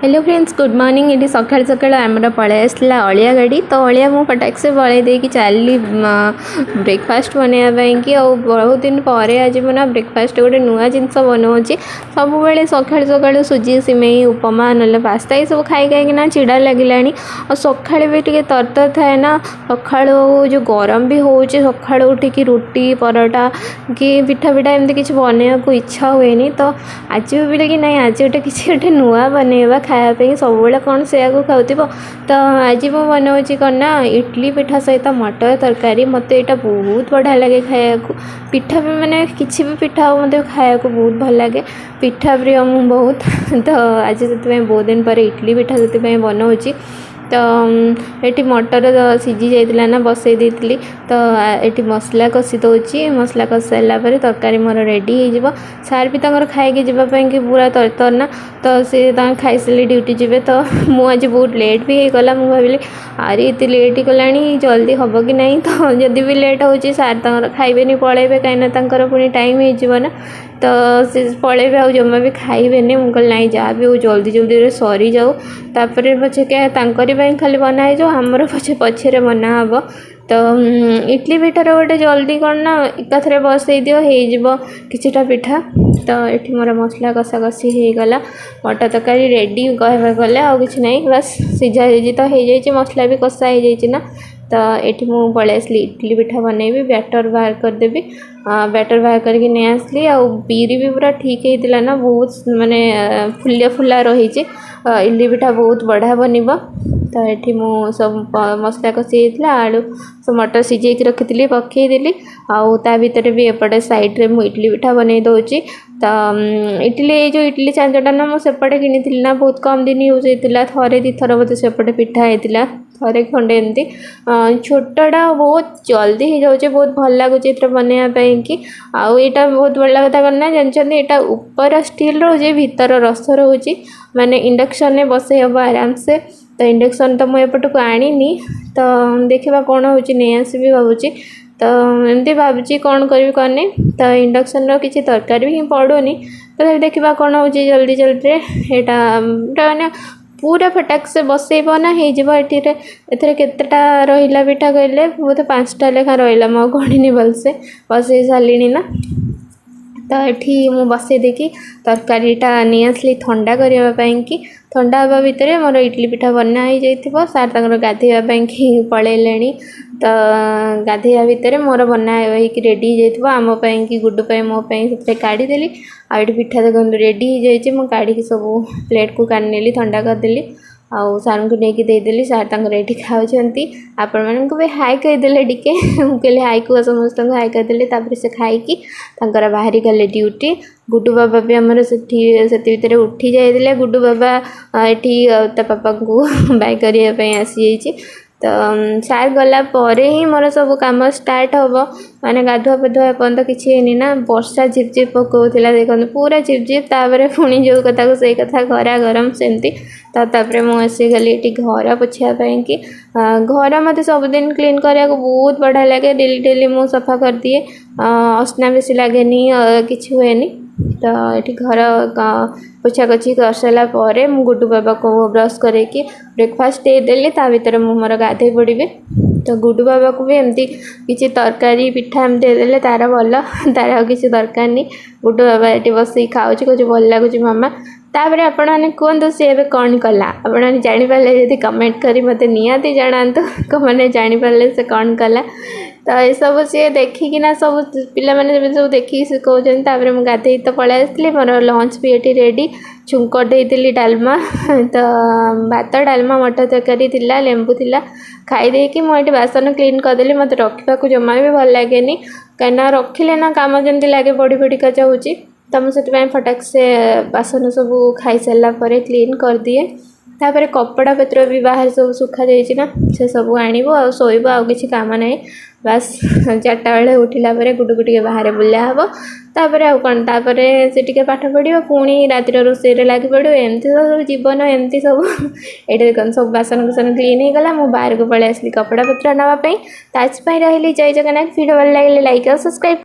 Hello friends good morning. ये सकाल सकाल आमर पलि आसला अलिया गाड़ी तो अलिया मु फटाक से पलि देकी चली ब्रेकफास्ट बनवाई कि बहुत दिन पर आज मैं ब्रेकफास्ट गोटे नुआ जिनस बनाऊँगी। सब बेले सका सका सुजी सिमेई उपमा ना पास्ता ये सब खाई खाई चिड़ा लगे और सका भी टे तरतर थाए ना सका जो गरम भी हो सका उठिकी रुटी परोटा कि पिठा पिठा एमती किसी बनवाक इच्छा हुए तो आज भी कि ना आज गोटे किसी गोटे नुआ बनवा खायापी सब कौन से खाऊ तो आज मुझे बनाऊँगी कौन ना इडली पिठा सहित मटर तरकारी मत यहाँ बहुत बढ़िया लगे खाया पिठा भी माने किसी भी पिठा हो मत खाया बहुत भल लगे पिठा प्रिय मु बहुत तो आज से बहुत दिन पर इडली पिठा से बनाऊँगी। तो ये मटर सीझी जाइला ना बसई देती तो ये मसला कषि दूसरी मसला कषि सारापर तरकारी मोर रेडी हो सार भी खाई जावाई कि पूरा तरतर ना तो सी खाई सारे ड्यूटी जी तो मुझे बहुत लेट भी होगला मुझे भाविली अरे ये लेट गला जल्दी हम कि नहीं तो जदि भी लेट हो सार खाइबे पलैबे कहीं पुणी टाइम हो तो सी पलैबे आ जमा भी खाइबे मुझे ना जहाँ भी हो जल्दी जल्दी सरी जाऊ तापर पछे क्या खाली बनाई जो आमर पछे पछे बना हम तो इडली पिठार गोटे जल्दी कौन ना एकाथरे बसई दियो हो किछिटा पिठा तो ये मोर मसला कषा कषि होगला मटर तरकारी रेडी कहवा गले आ कि ना बस सीझा तो हो जाए मसला भी कषा हो जाए ना तो ये मुझे पलि आसली इडली पिठा बनैबी बैटर बाहर करदेवी बैटर बाहर करके नहीं आसली आ बीरी भी पूरा ठीक होता ना बहुत माने फुलिया फुला रही इडली पिठा बहुत बढ़िया बनब तो ये मु सब मसला कषि होता आलू सब मटर सीझे रखी पकईदेली आ भितर भी एपटे साइड रे मु इडली पिठा बनई दूसरी तो इडली जो इडली चांचटा ना मुझे किनी ना बहुत कम दिन यूज होता थे दी थर बोलते सेपटे पिठा होता थे खंडे एमती छोटा बहुत जल्दी हो जाए बहुत भल लगुच बनवाई कि आईटा बहुत बड़ा कथा करना जानते यहाँ ऊपर स्टील रोचे भीतर रस रोचे माने इंडक्शन में बसई हम आराम से तो इंडक्शन तो मुझे एपट को आनी तो देखा कौन हो नहीं आसबी भावुची तो एमती भावुची कौन करी कौन तो इंडक्शन किसी तरकारी भी पड़ूनी तो देखा कौन हो जल्दी जल्दी यहाँ मैंने पूरा फटाक से बसईब ना होते केतेटा रहा पिठा कहले बोधे 5टा लेखा रहा मो गणिनी भलसे बसई सारे ना तो ये मुझे बसई देखी तरकारीटा नहीं आसली ठंडा करने कि ठंडा हवा भितर मोर इडली पिठा बना हो जाइए सार गाधेवाई पलैले तो गाधेया भितर मोर बना हो रेडी हो आमपाई कि गुड्डू मोपाई से काढ़ीदेली आठ पिठा देखो रेडी हो जाए मुझे काढ़ी सब प्लेट को काढ़ी ठंडा करदेली आउ सार को लेकिन देदेली सार ये खाऊँच आपण मानक भी हाई कहीदेले टिके कहले हाई को समस्त हाई कहीदेले से खाई बाहरी गले ड्यूटी गुड्डू बाबा भी आमर से भितर उठी जाइए गुड्डू बाबा ये पापा को बाय करने आसी तो सार गला ही मोर सब कम स्टार्ट हम माने गाधुआ पाधुआ पर्यटन किसी ना वर्षा झिपझिप पकाला देखो पूरा झिपझिप तापर पुणी जो कथा को सही कथा खरा गरम सेमती तो मुझे आसीगली ये घर पोछापाई कि घर मत सबुदिन क्लीन कराया बहुत बढ़िया लगे डेली डेली मु सफा कर दिए असना बेसी लगे किसी हुए तो ये घर पोछा कछी कर सारापर मु गुड्डू बाबा को ब्रश करके ब्रेकफास्ट देदेली भितर मु मोर गाधे पड़ी तो गुड्डू बाबा को भी एमती किसी तरकारी पिठा एम देदेले तार भल तार किसी दरकार नहीं गुड्डू बाबा ये बस खाऊँ कुछ भल लगुच मामा तापर आपण मैंने कहतु सी ए कौन कला आपने जानीपारे जब कमेंट करी मत निहाती जनातु मैंने जानीपारे से कौन कला तो ये सब सी देखिकिना सब पे सब देखिए सिखाऊँ मुझे गाधे तो पलि आसती मोर लंच भी ये रेडी छुंक देती डालमा तो भात डालमा मटर तरकारी थिला लेंबू थिला खाई देकी मुझे बासन क्लीन करदेली मत रखा जमा भी भल लगे कहीं रखिले ना कम जमी लगे बड़ी बड़ी कचा हो तो मुझे फटाक से बासन सब खाई सारापर क्लीन कर दिए तापर कपड़ा पत्र भी बाहर सब सुखा जाइए से सब आणव आ शोब आ कि काम ना बस 4टा बेले उठिला गुड्डू को टे बाहर बुला हम तापर आ कौन तापर से टे पाठ पढ़ो पुणी रातिर रोषे लगे पड़ो एमती सब जीवन एमती सब ये देखो सब बासन कुसन क्लीन हो गला मुझे बाहर को पलि आसली कपड़ा पत्र नापी ताज रही जय जगन्नाथ वीडियो भल लगे लाइक और सब्सक्राइब।